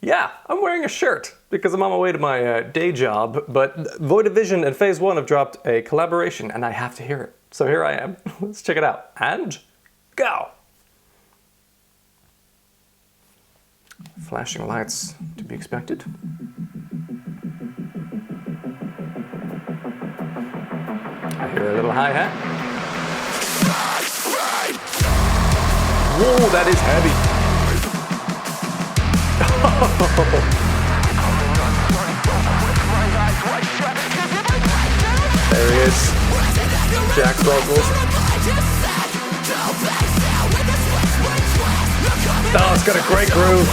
Yeah, I'm wearing a shirt because I'm on my way to my day job, but Void of Vision and PhaseOne have dropped a collaboration and I have to hear it. So here I am. Let's check it out. And go! Flashing lights to be expected. I hear a little hi-hat. Whoa, that is heavy. There he is. Jack's vocals. Oh, it's got a great groove.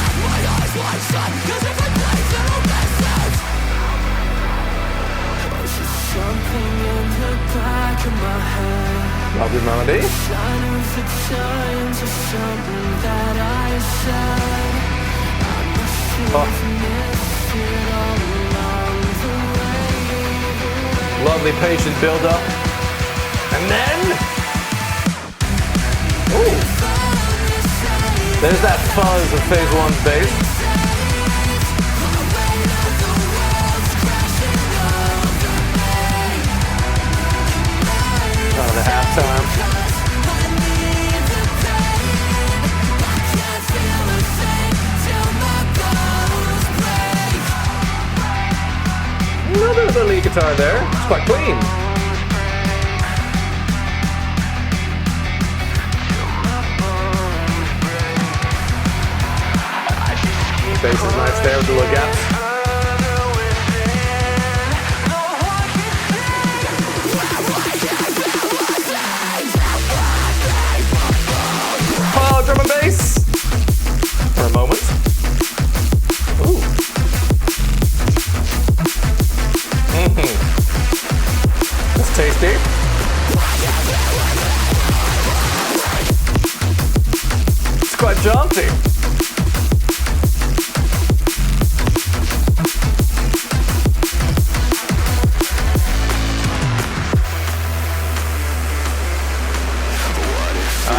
Lovely melody. Oh. Lovely patient build up. And then, ooh, there's that fuzz of PhaseOne's bass. Oh, the halftime. A little bit of the lead guitar there. It's quite clean. Bass is nice there with the little gaps. Oh, drum and bass! For a moment. Ooh. That's tasty. It's quite jaunty.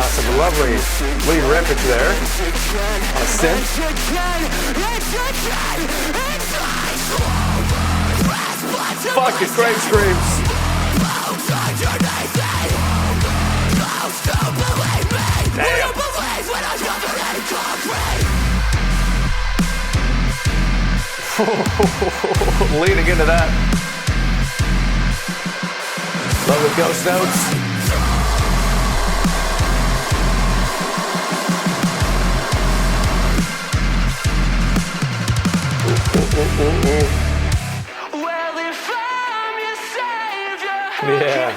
Some lovely lead riffage there on a synth. Fucking great screams. Damn. Leading into that. Lovely ghost notes. Yeah.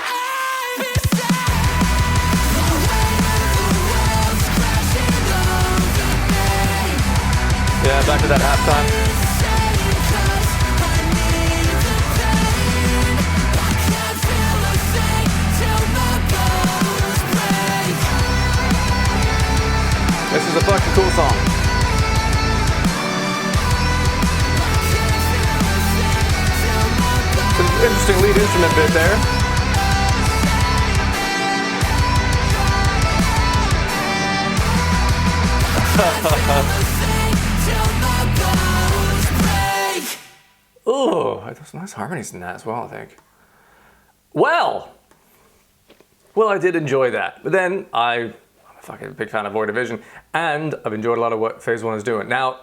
Yeah, back to that halftime. This is a fucking cool song. Interesting lead instrument bit there. Oh, there's nice harmonies in that as well, I think. Well, I did enjoy that. But then I'm a fucking big fan of Void of Vision, and I've enjoyed a lot of what PhaseOne is doing. Now,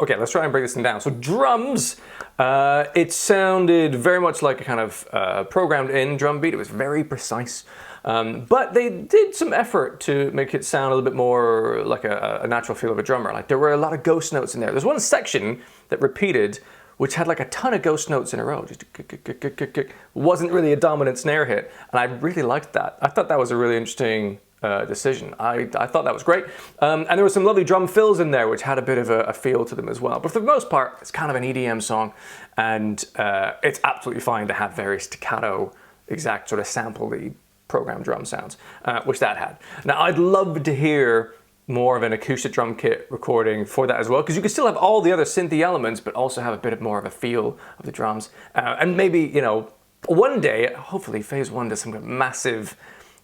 okay, let's try and break this thing down. So drums, it sounded very much like a kind of programmed in drum beat. It was very precise. But they did some effort to make it sound a little bit more like a natural feel of a drummer. Like there were a lot of ghost notes in there. There's one section that repeated, which had like a ton of ghost notes in a row. Just wasn't really a dominant snare hit. And I really liked that. I thought that was a really interesting decision. I thought that was great. And there were some lovely drum fills in there, which had a bit of a feel to them as well. But for the most part, it's kind of an EDM song. And it's absolutely fine to have very staccato, exact sort of sample-y programmed drum sounds, which that had. Now, I'd love to hear more of an acoustic drum kit recording for that as well, because you can still have all the other synthy elements, but also have a bit more of a feel of the drums. And maybe, you know, one day, hopefully PhaseOne does some kind of massive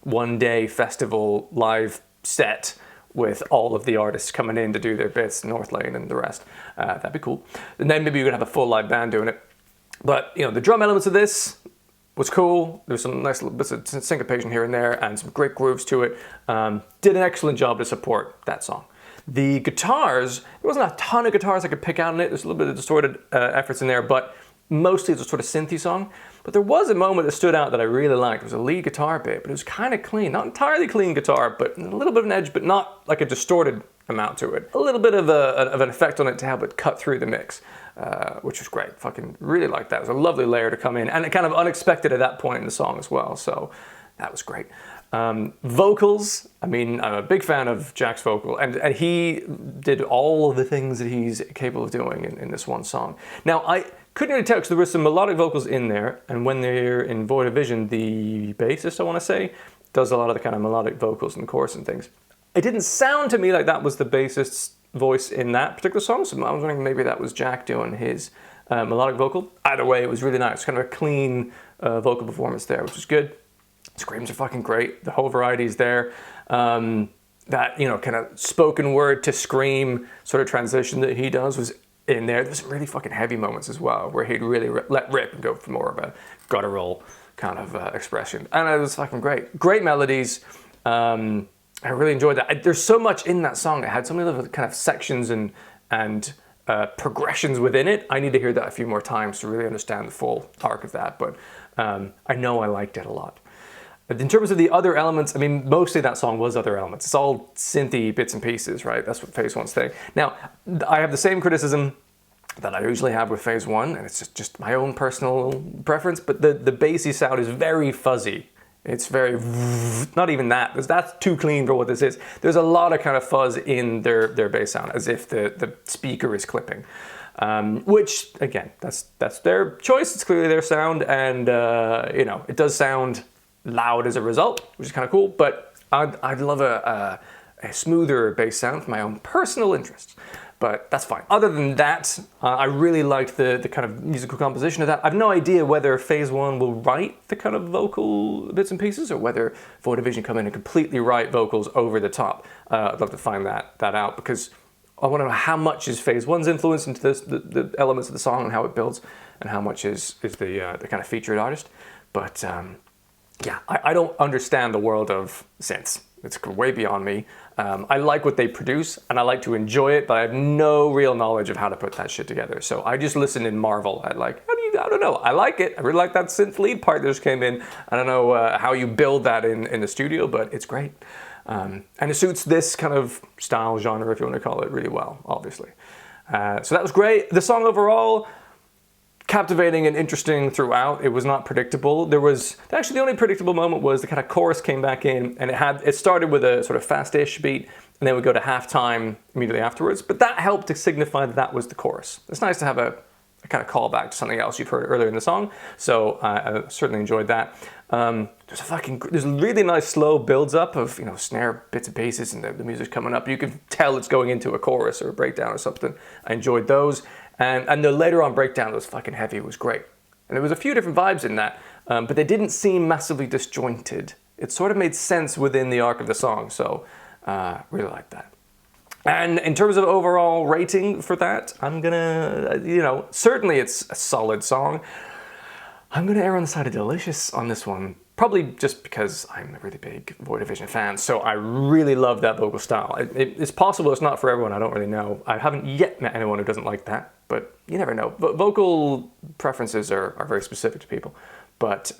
one-day festival live set with all of the artists coming in to do their bits, North Lane and the rest. That'd be cool. And then maybe you could have a full live band doing it. But, you know, the drum elements of this was cool. There's some nice little bits of syncopation here and there and some great grooves to it. Did an excellent job to support that song. The guitars, there wasn't a ton of guitars I could pick out in it. There's a little bit of distorted efforts in there, but mostly it's a sort of synthy song. But there was a moment that stood out that I really liked. It was a lead guitar bit, but it was kind of clean. Not entirely clean guitar, but a little bit of an edge, but not like a distorted amount to it. A little bit of an effect on it to help it cut through the mix, which was great. Fucking really liked that. It was a lovely layer to come in, and it kind of unexpected at that point in the song as well, so that was great. Vocals, I mean, I'm a big fan of Jack's vocal, and he did all of the things that he's capable of doing in this one song. Now, I couldn't really tell because there were some melodic vocals in there, and when they're in Void of Vision, the bassist, I want to say, does a lot of the kind of melodic vocals in the chorus and things. It didn't sound to me like that was the bassist's voice in that particular song, so I was wondering maybe that was Jack doing his melodic vocal. Either way, it was really nice. Kind of a clean vocal performance there, which was good. Screams are fucking great. The whole variety is there. That, you know, kind of spoken word to scream sort of transition that he does was in there. There's some really fucking heavy moments as well, where he'd really let rip and go for more of a guttural kind of expression. And it was fucking great. Great melodies. I really enjoyed that. There's so much in that song. It had so many little kind of sections and progressions within it. I need to hear that a few more times to really understand the full arc of that. But I know I liked it a lot. But in terms of the other elements, I mean, mostly that song was other elements. It's all synthy bits and pieces, right? That's what PhaseOne's saying. Now, I have the same criticism that I usually have with PhaseOne, and it's just my own personal preference, but the bassy sound is very fuzzy. It's very, not even that, that's too clean for what this is. There's a lot of kind of fuzz in their bass sound, as if the speaker is clipping. Which, again, that's their choice, it's clearly their sound, and you know, it does sound loud as a result, which is kind of cool, but I'd love a smoother bass sound for my own personal interests, but that's fine. Other than that, I really liked the kind of musical composition of that. I've no idea whether PhaseOne will write the kind of vocal bits and pieces, or whether Void of Vision come in and completely write vocals over the top. I'd love to find that out, because I want to know how much is PhaseOne's influence into the elements of the song and how it builds, and how much is the kind of featured artist. But yeah, I don't understand the world of synths. It's way beyond me. I like what they produce, and I like to enjoy it, but I have no real knowledge of how to put that shit together. So I just listen and marvel at, like, I don't know. I like it. I really like that synth lead part that just came in. I don't know how you build that in the studio, but it's great. And it suits this kind of style, genre, if you want to call it, really well, obviously. So that was great. The song overall, captivating and interesting throughout. It was not predictable. There was actually the only predictable moment was the kind of chorus came back in, and it started with a sort of fast-ish beat, and then we go to halftime immediately afterwards. But that helped to signify that was the chorus. It's nice to have a kind of callback to something else you've heard earlier in the song. So I certainly enjoyed that. There's really nice slow builds up of, you know, snare bits and pieces, and the music's coming up. You can tell it's going into a chorus or a breakdown or something. I enjoyed those. And the later on breakdown that was fucking heavy was great. And there was a few different vibes in that, but they didn't seem massively disjointed. It sort of made sense within the arc of the song, so really liked that. And in terms of overall rating for that, I'm gonna, you know, certainly it's a solid song. I'm gonna err on the side of delicious on this one. Probably just because I'm a really big Void of Vision fan, so I really love that vocal style. It's possible it's not for everyone, I don't really know. I haven't yet met anyone who doesn't like that, but you never know. Vocal preferences are very specific to people. But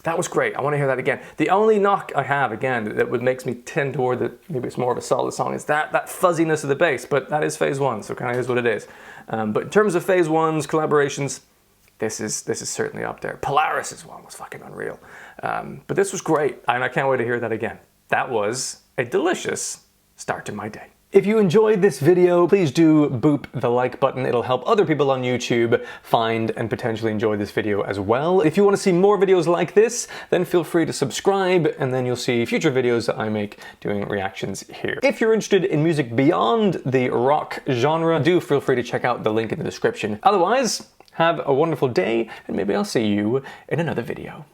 that was great, I want to hear that again. The only knock I have, again, that would makes me tend toward that maybe it's more of a solid song is that fuzziness of the bass, but that is PhaseOne, so kind of is what it is. But in terms of PhaseOne's collaborations, this is certainly up there. Polaris's one was fucking unreal. But this was great, and I can't wait to hear that again. That was a delicious start to my day. If you enjoyed this video, please do boop the like button. It'll help other people on YouTube find and potentially enjoy this video as well. If you want to see more videos like this, then feel free to subscribe, and then you'll see future videos that I make doing reactions here. If you're interested in music beyond the rock genre, do feel free to check out the link in the description. Otherwise, have a wonderful day, and maybe I'll see you in another video.